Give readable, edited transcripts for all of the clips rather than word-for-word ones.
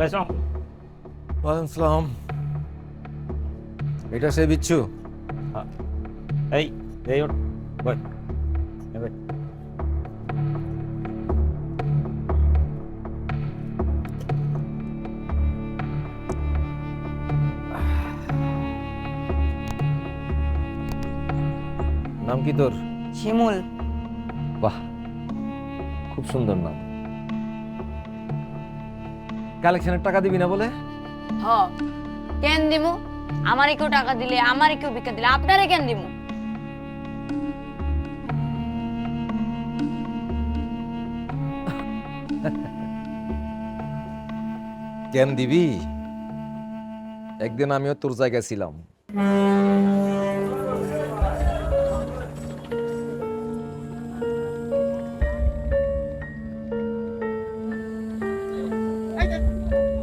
আসসালাম। ওয়ালাইকুম সালাম। এটা সে বিচ্ছু? এই এই ওঠ, বল। বল। নাম কি তোর? শিমুল। বাহ, খুব সুন্দর নাম। কালেকশনের টাকা দিবি না বলে? হ, কেন দিমু? আমারে কেউ টাকা দিলে, আমারে কেউ ভিক্ষা দিলে, আপনারে কেন দিমু? কেন দিবি? একদিন আমিও তোর জায়গায় ছিলাম।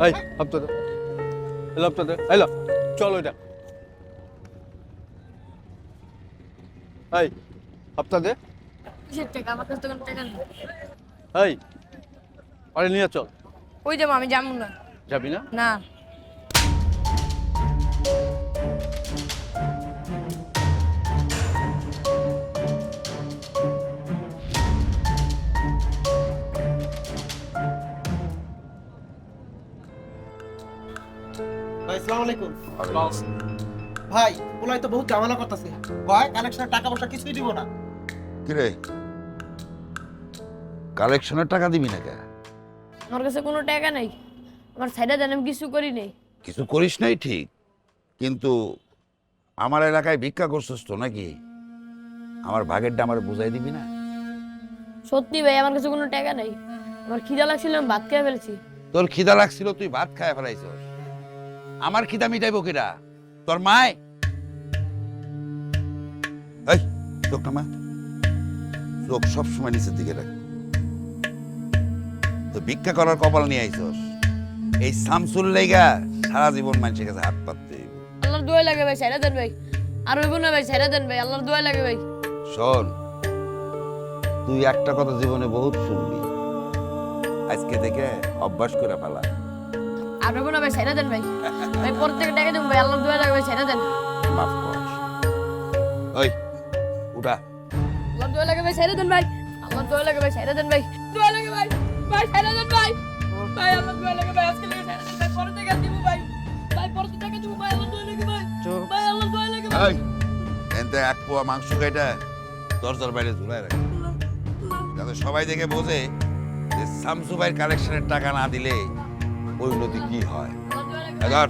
এই হাপ্তা দে, এলো হাপ্তা দে, এলো চল ওইটা। এই হাপ্তা দে, কিসের টাকা? আমার কাছে তো কোনো টাকা নেই। এই আরে নিয়ে চল। ওই যাবো, আমি যাবো না। যাবি না? না। ভাই আসসালামু আলাইকুম। ভাই ওলাই তো বহুত ঝামেলা করতেছে, কয় কালেকশনের টাকা পয়সা কিছুই দিব না। কিরে, কালেকশনের টাকা দিবি না কে? আমার কাছে কোনো টাকা নেই। আমার সাইডে দেন, আমি কিছু করি নেই। কিছু করিস নাই ঠিক, কিন্তু আমার এলাকায় ভিক্ষা করছিস তো নাকি? আমার ভাগেরটা আমার বুঝাই দিবি না? সত্যি ভাই, আমার কাছে কোনো টাকা নেই। আমার খিদা লাগছিল, আমি ভাত খেয়ে ফেলেছি। তোর খিদা লাগছিল, তুই ভাত খায় ফেলাইছস। আমার খিদা মিটাইবো কিরা? তোর মায়? এই চোখ না মা, চোখ সবসময় নিচের দিকে রাখ। তো ভিক্ষা করার কপাল নিয়ে আইছস, এই শামসুল লাইগা সারা জীবন মানুষের কাছে হাত পাততে হইব। আল্লাহর দোয়া লাগে ভাই, সাইডে দেন ভাই। আর হইব না ভাই, সাইডে দেন ভাই, আল্লাহর দোয়া লাগে ভাই। শোন, তুই একটা কথা জীবনে বহুত শুনবি, আজকে থেকে অভ্যাস করে ফেলা। আর হইব না ভাই, সাইডে দেন ভাই। ভাই পর থেকে টাকা দেবো ভাই, আল্লাহর দোয়া লাগে ভাই, সাইডে দেন। মাফ কর। ওই উঠা। আল্লাহর দোয়া লাগে ভাই, সাইডে দেন ভাই। আল্লাহর দোয়া লাগে ভাই, সাইডে দেন ভাই। দোয়া লাগে ভাই, ভাই সাইডে দেন ভাই। ভাই আল্লাহর দোয়া লাগে ভাই, আজকে লাগে সাইডে দেন ভাই, পরে টাকা দিব ভাই। ভাই পরে টাকা দিব ভাই, আল্লাহর দোয়া লাগে ভাই। ভাই আল্লাহর দোয়া লাগে ভাই। এই এনতে এক পোয়া মাংস কাইটা দরজার বাইরে ঝুলাই রাখ, যাতে সবাই দেখে বোঝে যে শামসু ভাইয়ের কালেকশনের টাকা না দিলে ওই নদী কি হয়। আল্লাহর দোয়া লাগে এগার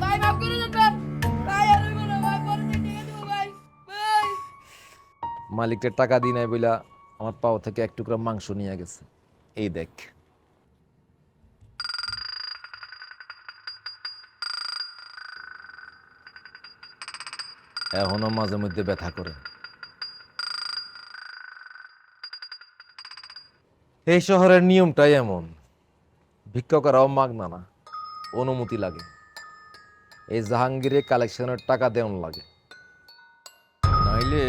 ভাই, মাফ করে দেন ভাই। ভাই আর হইব না ভাই, পরে টাকা দিব ভাই। ভাই মালিকটা টাকা দিই নাই বইলা আমার পাও থেকে এক টুকরা মাংস নিয়ে গেছে। এই দেখ। এখনো মাঝে মধ্যে ব্যথা করে। এই শহরের নিয়মটাই এমন, ভিক্ষা করাও মাগনা না, অনুমতি লাগে। এই জাহাঙ্গীরে কালেকশনের টাকা দেওয়ান লাগে, নাইলে